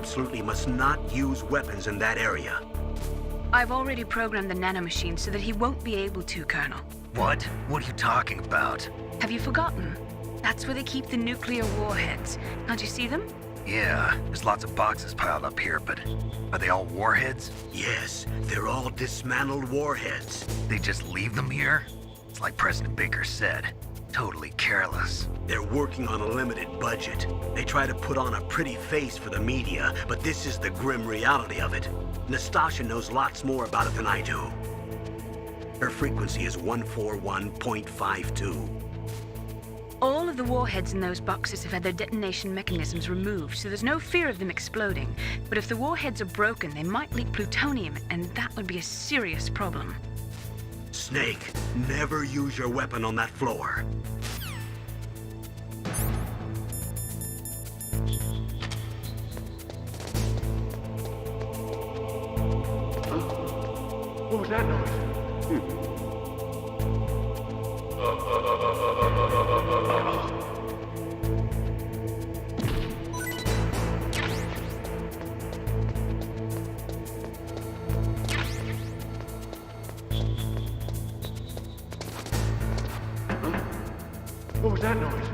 absolutely must not use weapons in that area. I've already programmed the nanomachine so that he won't be able to, Colonel. What? What are you talking about? Have you forgotten? That's where they keep the nuclear warheads. Can't you see them? Yeah, there's lots of boxes piled up here, but are they all warheads? Yes, they're all dismantled warheads. They just leave them here? It's like President Baker said. Totally careless. They're working on a limited budget. They try to put on a pretty face for the media, but this is the grim reality of it. Nastasha knows lots more about it than I do. Her frequency is 141.52. All of the warheads in those boxes have had their detonation mechanisms removed, so there's no fear of them exploding. But if the warheads are broken, they might leak plutonium, and that would be a serious problem. Snake, never use your weapon on that floor. What was that noise? What was that noise?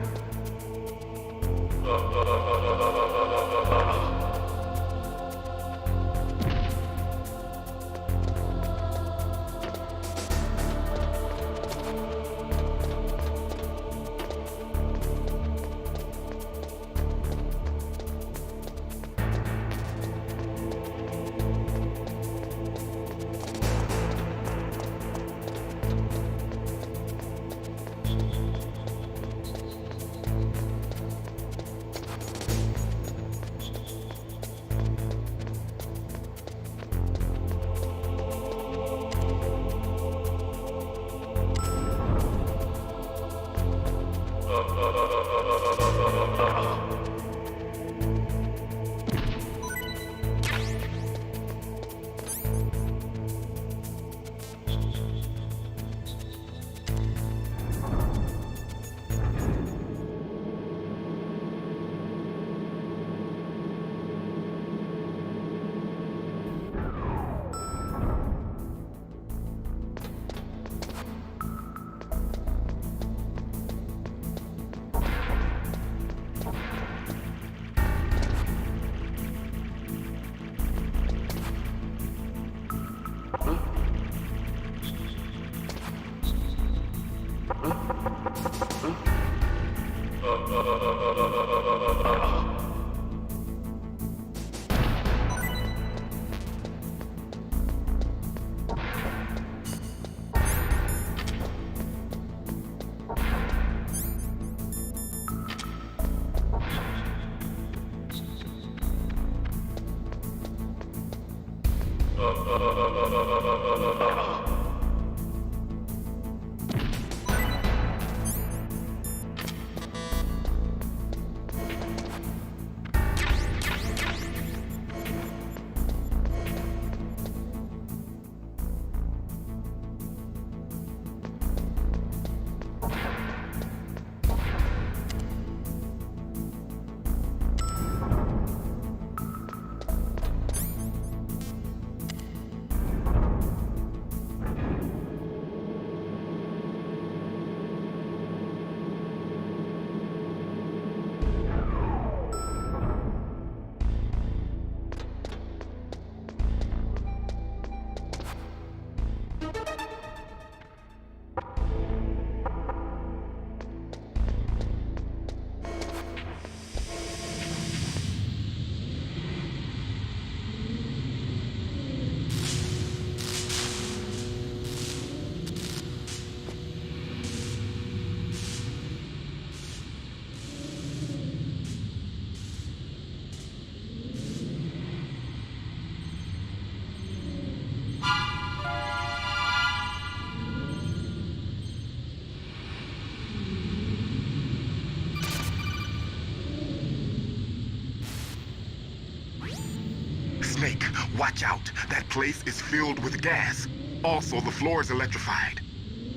Snake, watch out. That place is filled with gas. Also, the floor is electrified.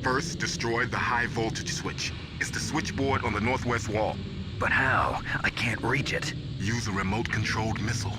First, destroy the high voltage switch. It's the switchboard on the northwest wall. But how? I can't reach it. Use a remote-controlled missile.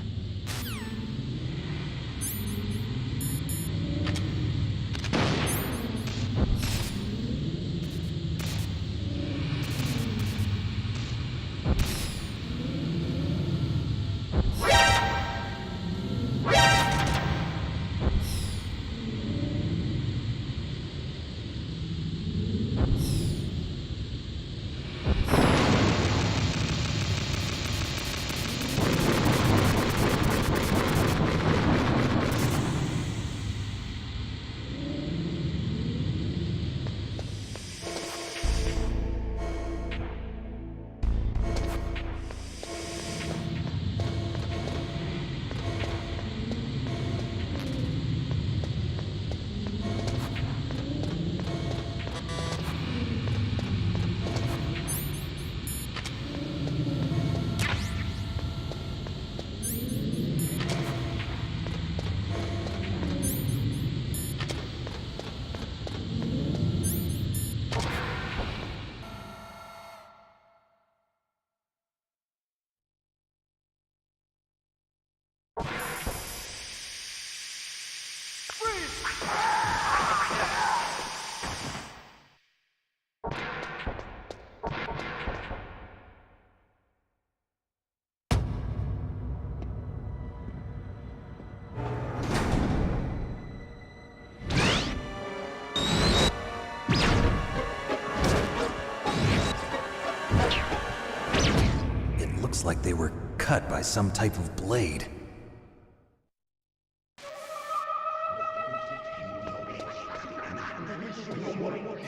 It looks like they were cut by some type of blade.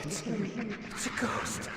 It's a ghost.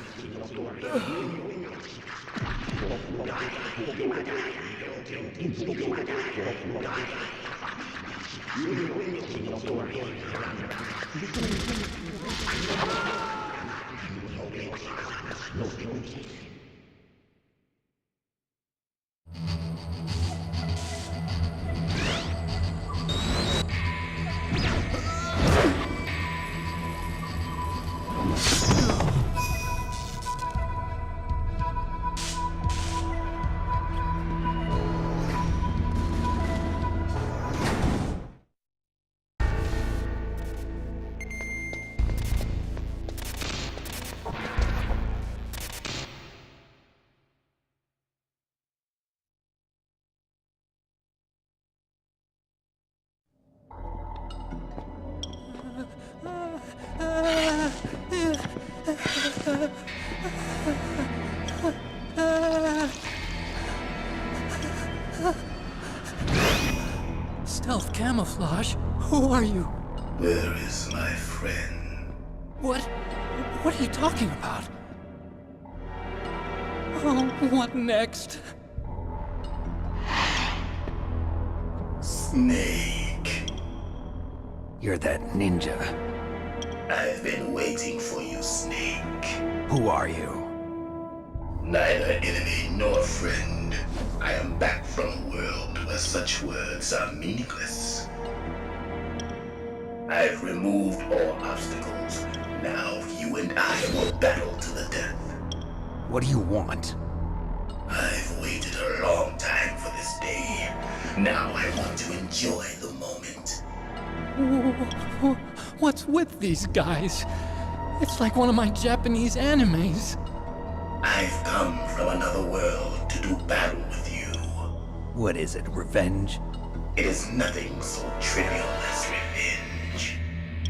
Stealth camouflage? Who are you? Where is my friend? What are you talking about? Oh, what next? Snake. You're that ninja. I've been waiting for you, Snake. Who are you? Neither enemy nor friend. I am back from a world where such words are meaningless. I've removed all obstacles. Now you and I will battle to the death. What do you want? I've waited a long time for this day. Now I want to enjoy the moment. What's with these guys? It's like one of my Japanese animes. I've come from another world to do battle with you. What is it, revenge? It is nothing so trivial as revenge.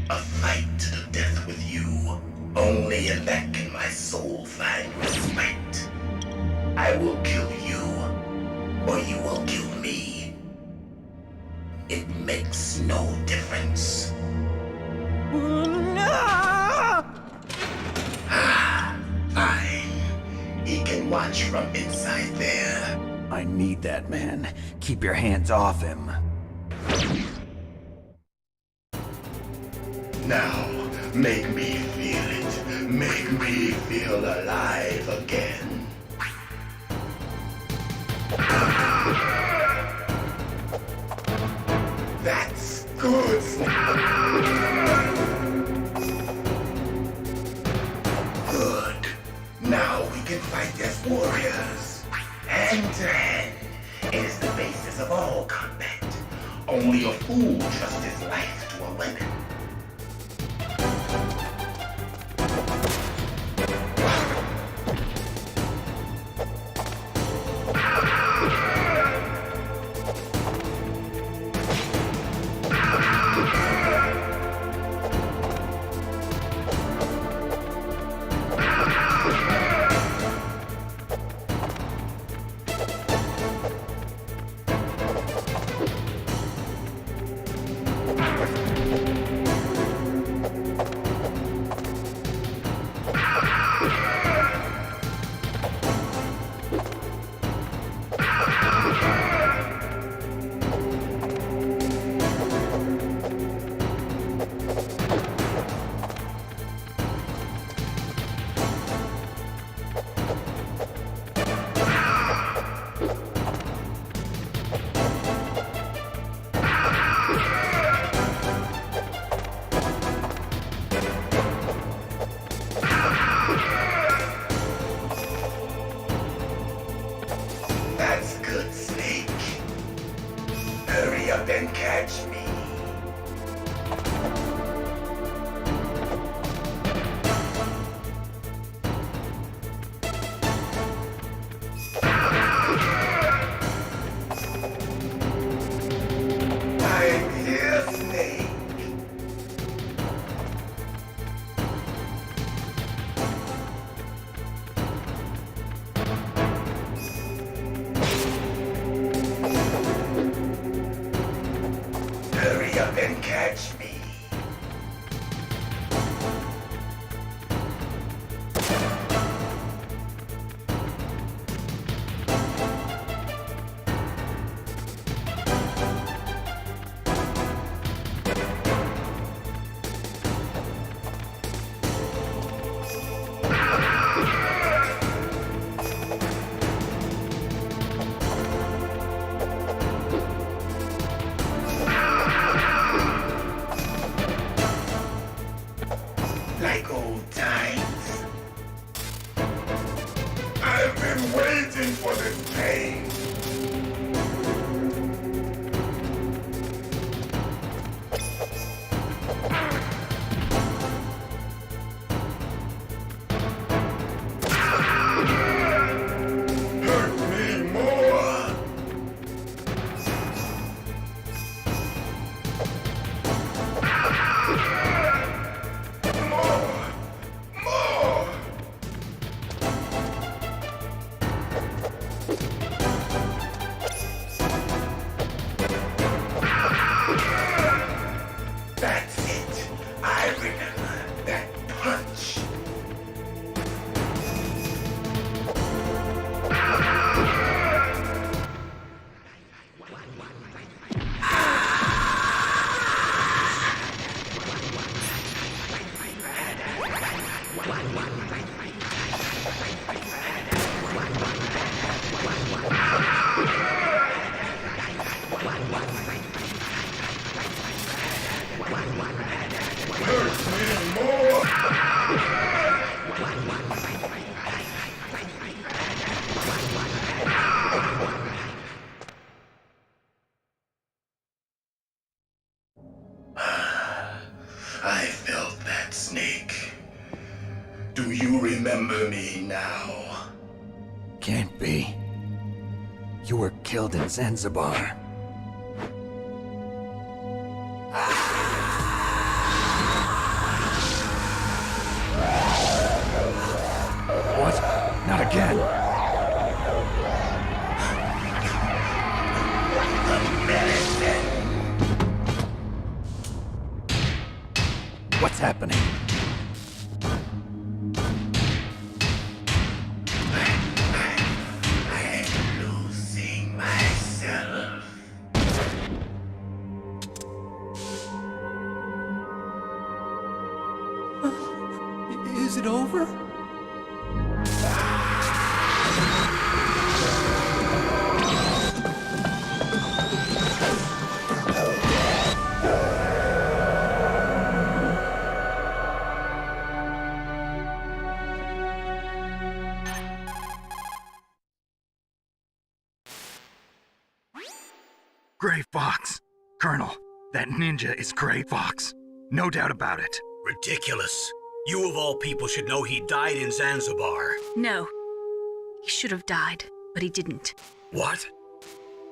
A fight to the death with you. Only in that can my soul find respite. I will kill you, or you will kill me. It makes no difference. Fine. He can watch from inside there. I need that man. Keep your hands off him. Now, make me feel it. Make me feel alive again. That's good. Good. Now we can fight as warriors. Hand to hand. It is the basis of all combat. Only a fool trusts his life to a weapon. snake. Hurry up and catch me. Like old times. I've been waiting for this pain. Hurt me more. More. That's it. I remember that punch. Hurt me more. I felt that snake. Do you remember me now? Can't be. You were killed in Zanzibar. What? Not again. What's happening? I'm losing myself. Is it over? Gray Fox. Colonel, that ninja is Gray Fox. No doubt about it. Ridiculous. You of all people should know he died in Zanzibar. No. He should have died, but he didn't. What?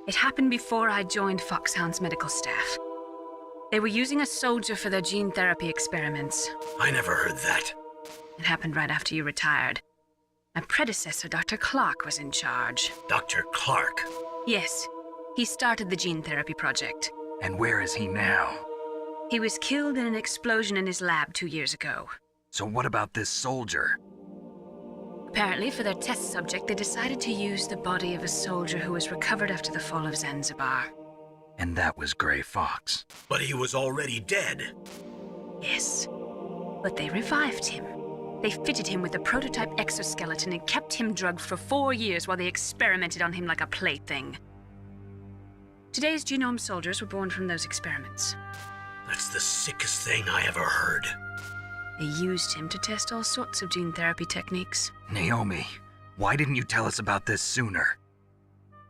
It happened before I joined Fox Hound's medical staff. They were using a soldier for their gene therapy experiments. I never heard that. It happened right after you retired. My predecessor, Dr. Clark, was in charge. Dr. Clark. Yes, he started the gene therapy project. And where is he now? He was killed in an explosion in his lab 2 years ago. So what about this soldier? Apparently, for their test subject, they decided to use the body of a soldier who was recovered after the fall of Zanzibar. And that was Gray Fox. But he was already dead. Yes, but they revived him. They fitted him with a prototype exoskeleton and kept him drugged for 4 years while they experimented on him like a plaything. Today's genome soldiers were born from those experiments. That's the sickest thing I ever heard. They used him to test all sorts of gene therapy techniques. Naomi, why didn't you tell us about this sooner?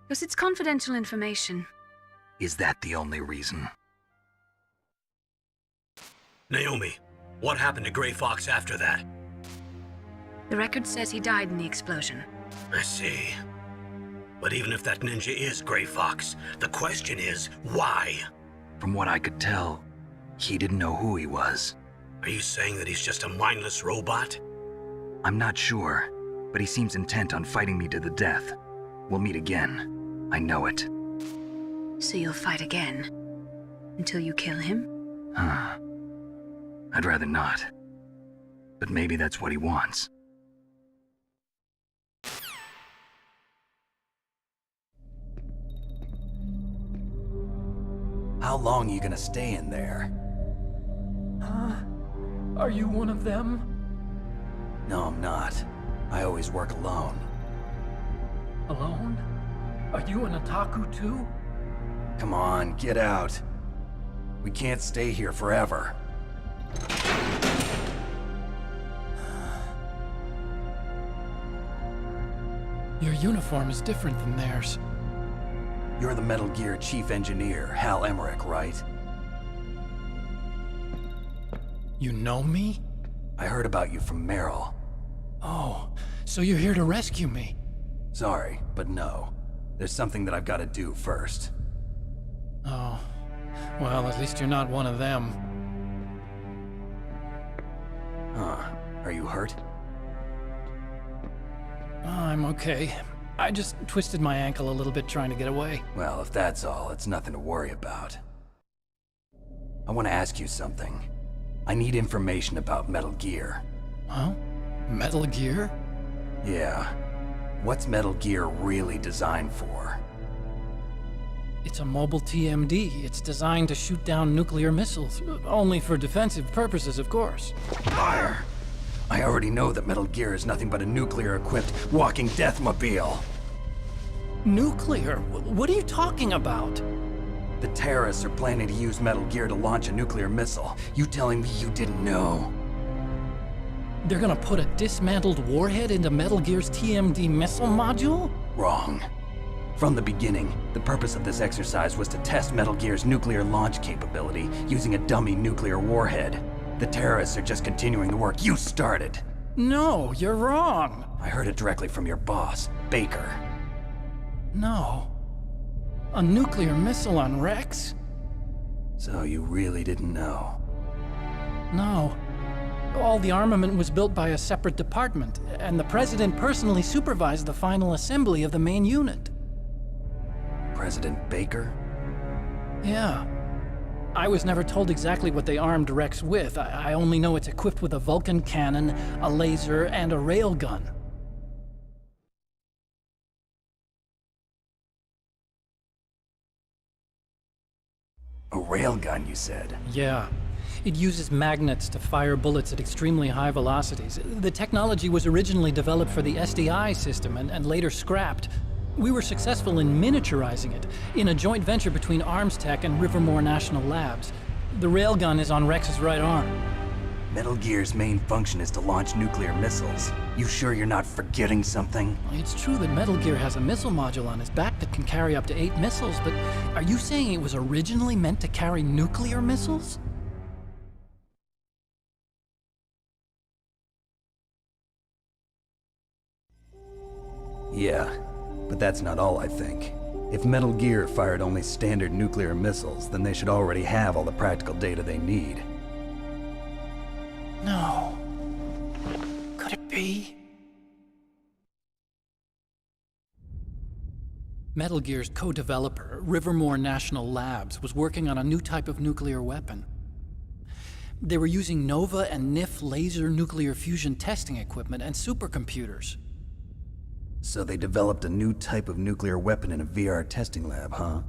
Because it's confidential information. Is that the only reason? Naomi, what happened to Gray Fox after that? The record says he died in the explosion. I see. But even if that ninja is Gray Fox, the question is, why? From what I could tell, he didn't know who he was. Are you saying that he's just a mindless robot? I'm not sure, but he seems intent on fighting me to the death. We'll meet again. I know it. So you'll fight again? Until you kill him? I'd rather not. But maybe that's what he wants. How long are you gonna stay in there? Huh? Are you one of them? No, I'm not. I always work alone. Alone? Are you an otaku too? Come on, get out. We can't stay here forever. Your uniform is different than theirs. You're the Metal Gear Chief Engineer, Hal Emmerich, right? You know me? I heard about you from Meryl. Oh, so you're here to rescue me? Sorry, but no. There's something that I've got to do first. Oh, well, at least you're not one of them. Huh. Are you hurt? I'm okay. I just twisted my ankle a little bit trying to get away. Well, if that's all, it's nothing to worry about. I want to ask you something. I need information about Metal Gear. Huh? Metal Gear? Yeah. What's Metal Gear really designed for? It's a mobile TMD. It's designed to shoot down nuclear missiles. Only for defensive purposes, of course. Liar! I already know that Metal Gear is nothing but a nuclear-equipped walking deathmobile. Nuclear? What are you talking about? The terrorists are planning to use Metal Gear to launch a nuclear missile. You telling me you didn't know? They're gonna put a dismantled warhead into Metal Gear's TMD missile module? Wrong. From the beginning, the purpose of this exercise was to test Metal Gear's nuclear launch capability using a dummy nuclear warhead. The terrorists are just continuing the work you started. No, you're wrong. I heard it directly from your boss, Baker. No. A nuclear missile on Rex? So you really didn't know? No. All the armament was built by a separate department, and the President personally supervised the final assembly of the main unit. President Baker? Yeah. I was never told exactly what they armed Rex with. I only know it's equipped with a Vulcan cannon, a laser, and a railgun. A railgun, you said? Yeah. It uses magnets to fire bullets at extremely high velocities. The technology was originally developed for the SDI system and later scrapped. We were successful in miniaturizing it, in a joint venture between Arms Tech and Rivermore National Labs. The railgun is on Rex's right arm. Metal Gear's main function is to launch nuclear missiles. You sure you're not forgetting something? It's true that Metal Gear has a missile module on his back that can carry up to 8 missiles, but are you saying it was originally meant to carry nuclear missiles? Yeah, but that's not all I think. If Metal Gear fired only standard nuclear missiles, then they should already have all the practical data they need. No. Could it be? Metal Gear's co-developer, Rivermore National Labs, was working on a new type of nuclear weapon. They were using NOVA and NIF laser nuclear fusion testing equipment and supercomputers. So they developed a new type of nuclear weapon in a VR testing lab, huh?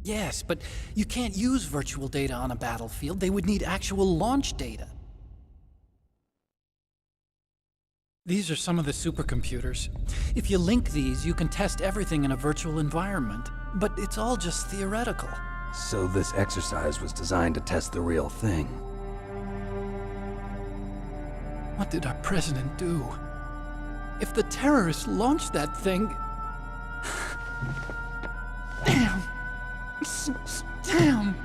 Yes, but you can't use virtual data on a battlefield. They would need actual launch data. These are some of the supercomputers. If you link these, you can test everything in a virtual environment. But it's all just theoretical. So this exercise was designed to test the real thing. What did our president do? If the terrorists launched that thing... Damn! Damn!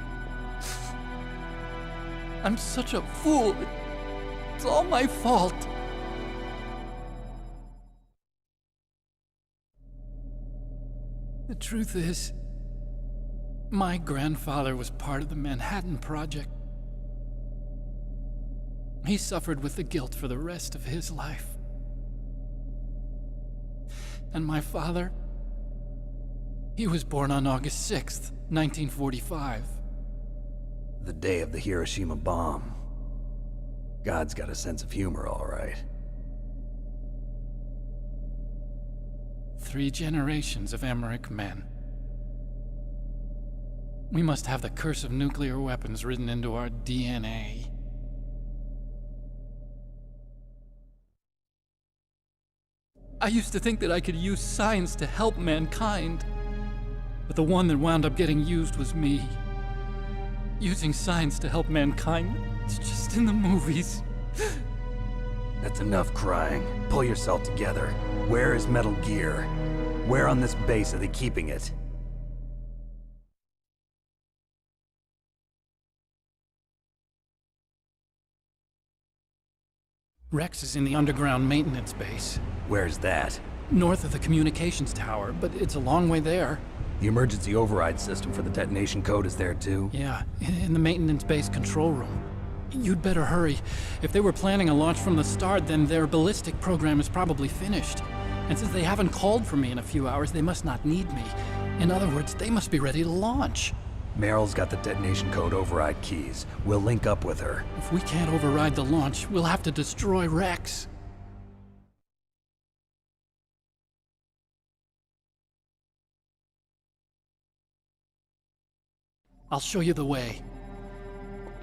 I'm such a fool. It's all my fault. The truth is, My grandfather was part of the Manhattan Project. He suffered with the guilt for the rest of his life. And my father, he was born on August 6th, 1945. The day of the Hiroshima bomb. God's got a sense of humor, all right. 3 generations of Emmerich men. We must have the curse of nuclear weapons written into our DNA. I used to think that I could use science to help mankind, but the one that wound up getting used was me. Using science to help mankind, it's just in the movies. That's enough crying. Pull yourself together. Where is Metal Gear? Where on this base are they keeping it? Rex is in the underground maintenance base, Where's that? north of the communications tower, but it's a long way there. The emergency override system for the detonation code is there too? Yeah, in the maintenance base control room. You'd better hurry. If they were planning a launch from the start, then their ballistic program is probably finished. And since they haven't called for me in a few hours, they must not need me. In other words, they must be ready to launch. Meryl's got the detonation code override keys. We'll link up with her. If we can't override the launch, we'll have to destroy Rex. I'll show you the way.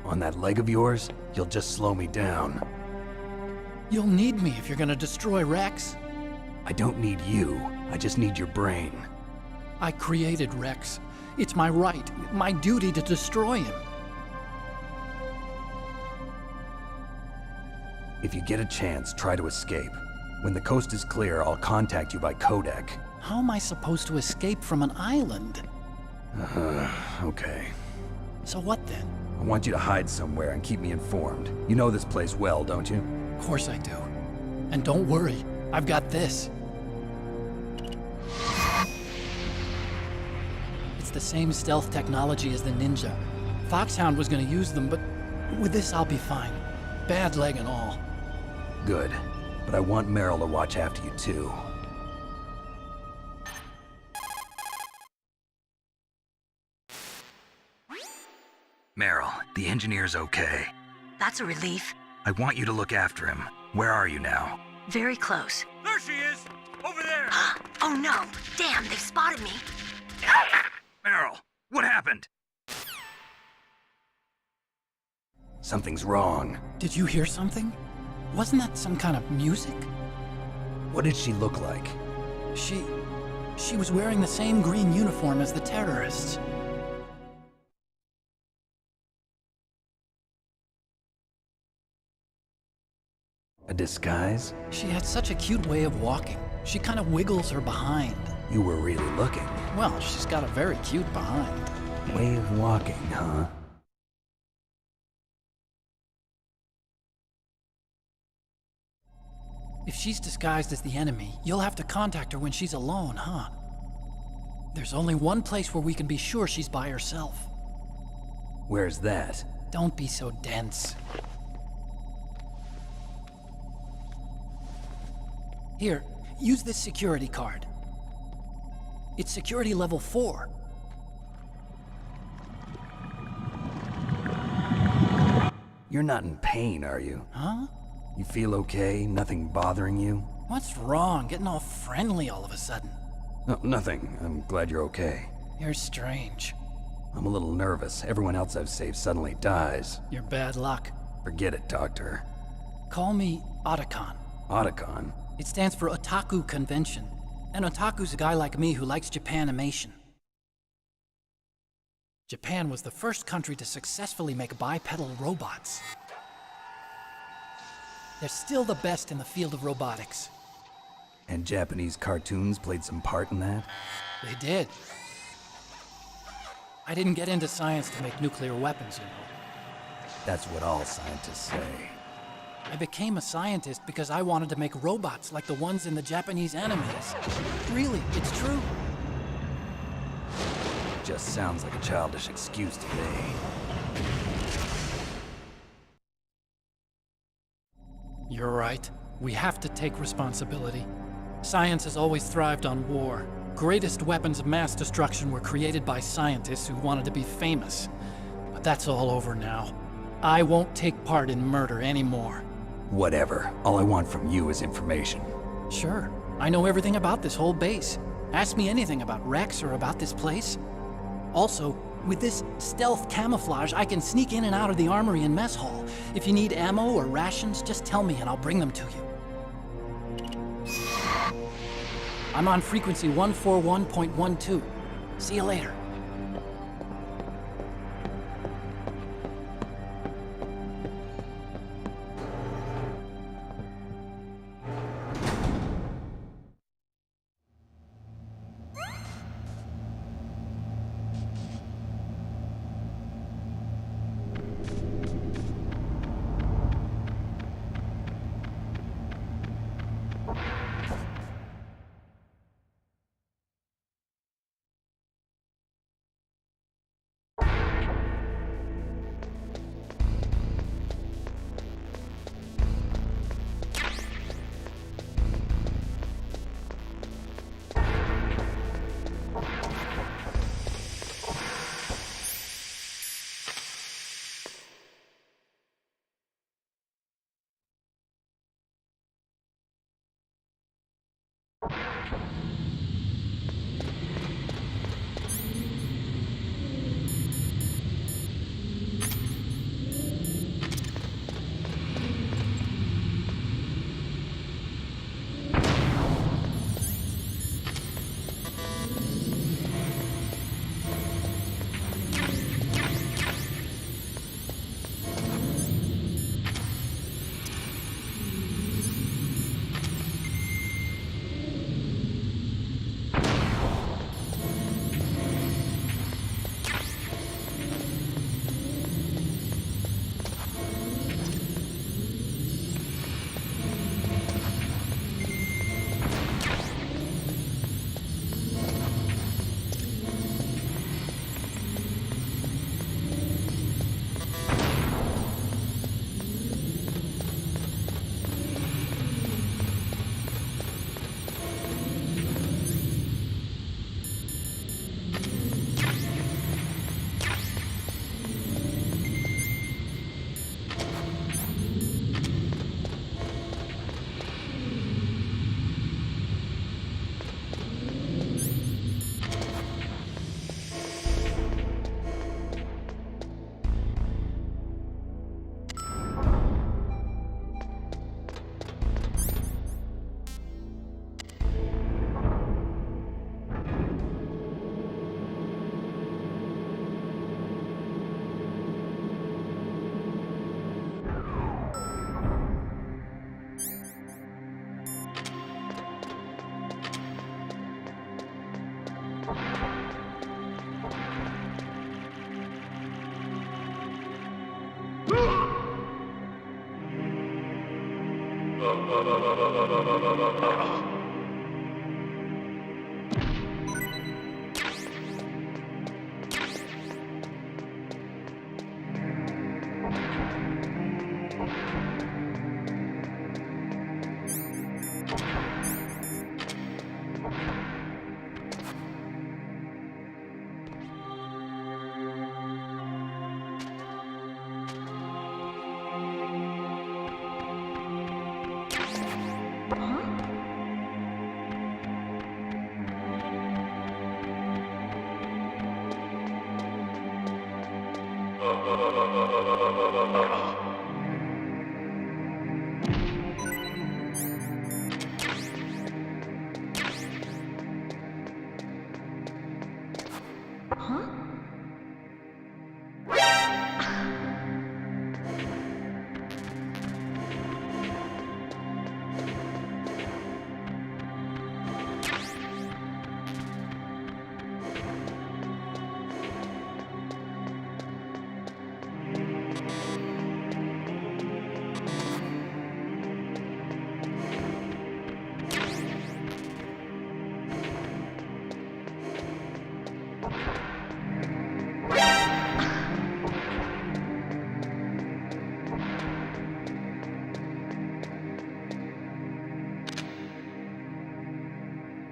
On that leg of yours, you'll just slow me down. You'll need me if you're gonna destroy Rex. I don't need you. I just need your brain. I created Rex. It's my right, my duty to destroy him. If you get a chance, try to escape. When the coast is clear, I'll contact you by codec. How am I supposed to escape from an island? Okay. So what then? I want you to hide somewhere and keep me informed. You know this place well, don't you? Of course I do. And don't worry, I've got this. It's the same stealth technology as the Ninja. Fox Hound was gonna use them, but with this I'll be fine. Bad leg and all. Good. But I want Meryl to watch after you too. Meryl, the engineer's okay. That's a relief. I want you to look after him. Where are you now? Very close. There she is! Over there! Oh no! Damn, they've spotted me. Meryl, what happened? Something's wrong. Did you hear something? Wasn't that some kind of music? What did she look like? She was wearing the same green uniform as the terrorists. A disguise? She had such a cute way of walking. She kind of wiggles her behind. You were really looking. Well, she's got a very cute behind. Way of walking, huh? If she's disguised as the enemy, you'll have to contact her when she's alone, huh? There's only one place where we can be sure she's by herself. Where's that? Don't be so dense. Here, use this security card. It's security level 4. You're not in pain, are you? Huh? You feel okay? Nothing bothering you? What's wrong? Getting all friendly all of a sudden. No, nothing. I'm glad you're okay. You're strange. I'm a little nervous. Everyone else I've saved suddenly dies. You're bad luck. Forget it, Doctor. Call me Otcaon. Otacon? It stands for Otaku Convention. An otaku's a guy like me who likes Japanimation. Japan was the first country to successfully make bipedal robots. They're still the best in the field of robotics. And Japanese cartoons played some part in that? They did. I didn't get into science to make nuclear weapons, you know. That's what all scientists say. I became a scientist because I wanted to make robots like the ones in the Japanese animes. Really, it's true. just sounds like a childish excuse to me. You're right. We have to take responsibility. Science has always thrived on war. Greatest weapons of mass destruction were created by scientists who wanted to be famous. But that's all over now. I won't take part in murder anymore. Whatever. All I want from you is information. Sure. I know everything about this whole base. Ask me anything about Rex or about this place. Also, with this stealth camouflage, I can sneak in and out of the armory and mess hall. If you need ammo or rations, just tell me and I'll bring them to you. I'm on frequency 141.12. See you later.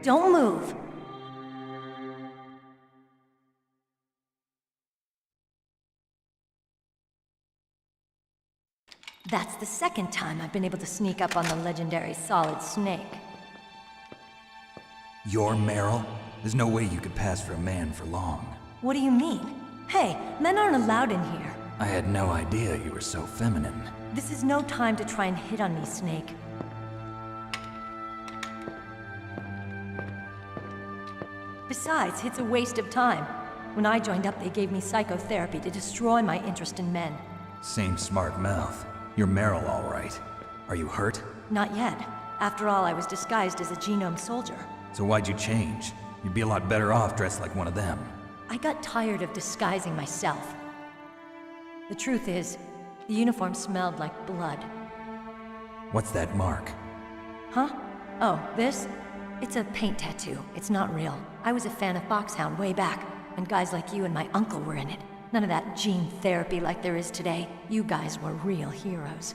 Don't move. That's the second time I've been able to sneak up on the legendary Solid Snake. You're Meryl? There's no way you could pass for a man for long. What do you mean? Hey, men aren't allowed in here. I had no idea you were so feminine. This is no time to try and hit on me, Snake. Besides, it's a waste of time. When I joined up, they gave me psychotherapy to destroy my interest in men. Same smart mouth. You're Meryl, all right. Are you hurt? Not yet. After all, I was disguised as a genome soldier. So why'd you change? You'd be a lot better off dressed like one of them. I got tired of disguising myself. The truth is, the uniform smelled like blood. What's that mark? Huh? Oh, this? It's a paint tattoo. It's not real. I was a fan of Fox Hound way back, and guys like you and my uncle were in it. None of that gene therapy like there is today. You guys were real heroes.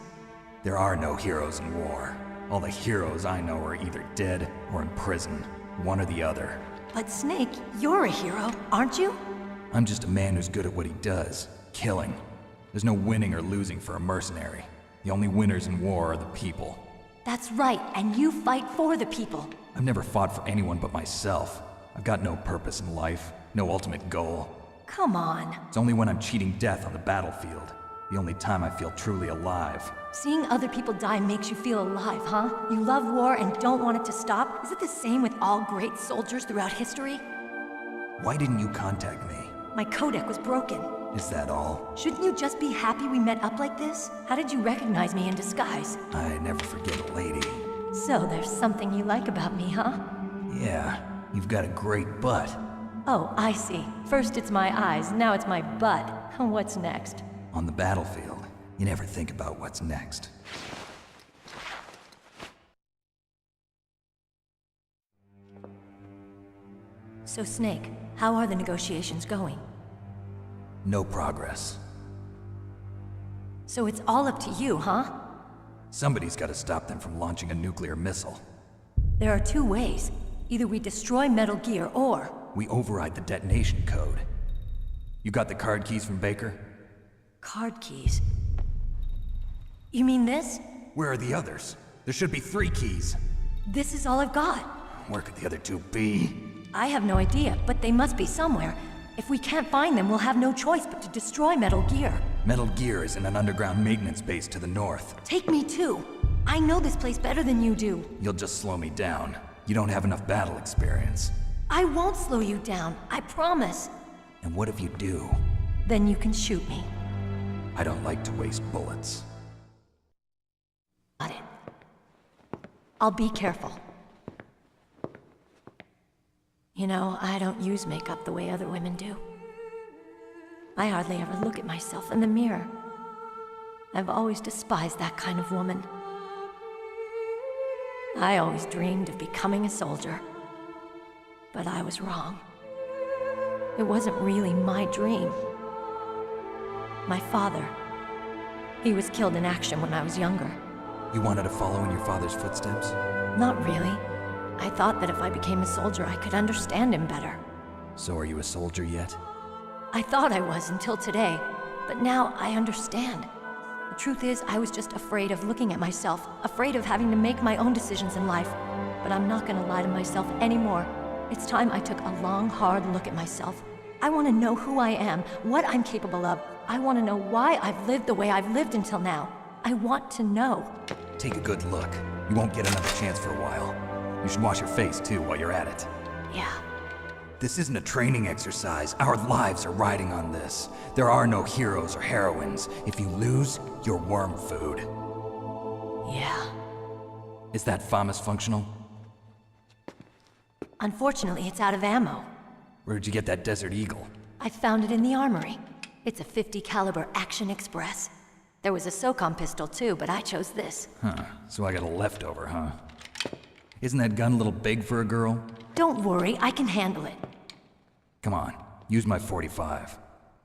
There are no heroes in war. All the heroes I know are either dead or in prison. One or the other. But Snake, you're a hero, aren't you? I'm just a man who's good at what he does. Killing. There's no winning or losing for a mercenary. The only winners in war are the people. That's right, and you fight for the people. I've never fought for anyone but myself. I've got no purpose in life, no ultimate goal. Come on. It's only when I'm cheating death on the battlefield. The only time I feel truly alive. Seeing other people die makes you feel alive, huh? You love war and don't want it to stop? Is it the same with all great soldiers throughout history? Why didn't you contact me? My codec was broken. Is that all? Shouldn't you just be happy we met up like this? How did you recognize me in disguise? I never forget a lady. So there's something you like about me, huh? Yeah, you've got a great butt. Oh, I see. First it's my eyes, now it's my butt. What's next? On the battlefield, you never think about what's next. So Snake, how are the negotiations going? No progress. So it's all up to you, huh? Somebody's got to stop them from launching a nuclear missile. There are two ways. Either we destroy Metal Gear, or... we override the detonation code. You got the card keys from Baker? Card keys? You mean this? Where are the others? There should be 3 keys. This is all I've got. Where could the other 2 be? I have no idea, but they must be somewhere. If we can't find them, we'll have no choice but to destroy Metal Gear. Metal Gear is in an underground maintenance base to the north. Take me too. I know this place better than you do. You'll just slow me down. You don't have enough battle experience. I won't slow you down, I promise. And what if you do? Then you can shoot me. I don't like to waste bullets. Got it. I'll be careful. You know, I don't use makeup the way other women do. I hardly ever look at myself in the mirror. I've always despised that kind of woman. I always dreamed of becoming a soldier. But I was wrong. It wasn't really my dream. My father, he was killed in action when I was younger. You wanted to follow in your father's footsteps? Not really. I thought that if I became a soldier, I could understand him better. So are you a soldier yet? I thought I was until today, but now I understand. The truth is, I was just afraid of looking at myself, afraid of having to make my own decisions in life. But I'm not gonna lie to myself anymore. It's time I took a long, hard look at myself. I want to know who I am, what I'm capable of. I want to know why I've lived the way I've lived until now. I want to know. Take a good look. You won't get another chance for a while. You should wash your face, too, while you're at it. Yeah. This isn't a training exercise. Our lives are riding on this. There are no heroes or heroines. If you lose, you're worm food. Yeah. Is that FAMAS functional? Unfortunately, it's out of ammo. Where'd you get that Desert Eagle? I found it in the armory. It's a .50 caliber Action Express. There was a SOCOM pistol too, but I chose this. Huh, so I got a leftover, huh? Isn't that gun a little big for a girl? Don't worry, I can handle it. Come on, use my .45.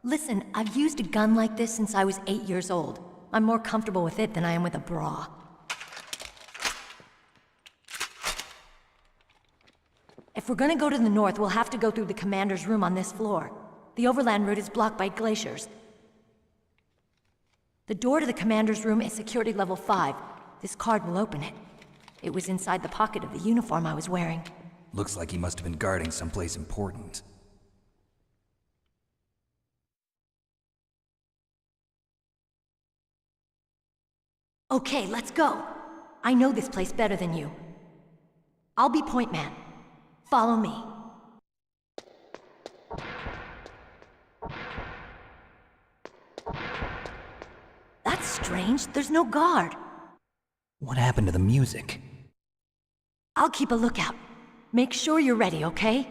Listen, I've used a gun like this since I was 8 years old. I'm more comfortable with it than I am with a bra. If we're gonna go to the north, we'll have to go through the commander's room on this floor. The overland route is blocked by glaciers. The door to the commander's room is security level 5. This card will open it. It was inside the pocket of the uniform I was wearing. Looks like he must have been guarding someplace important. Okay, let's go. I know this place better than you. I'll be point man. Follow me. That's strange. There's no guard. What happened to the music? I'll keep a lookout. Make sure you're ready, okay?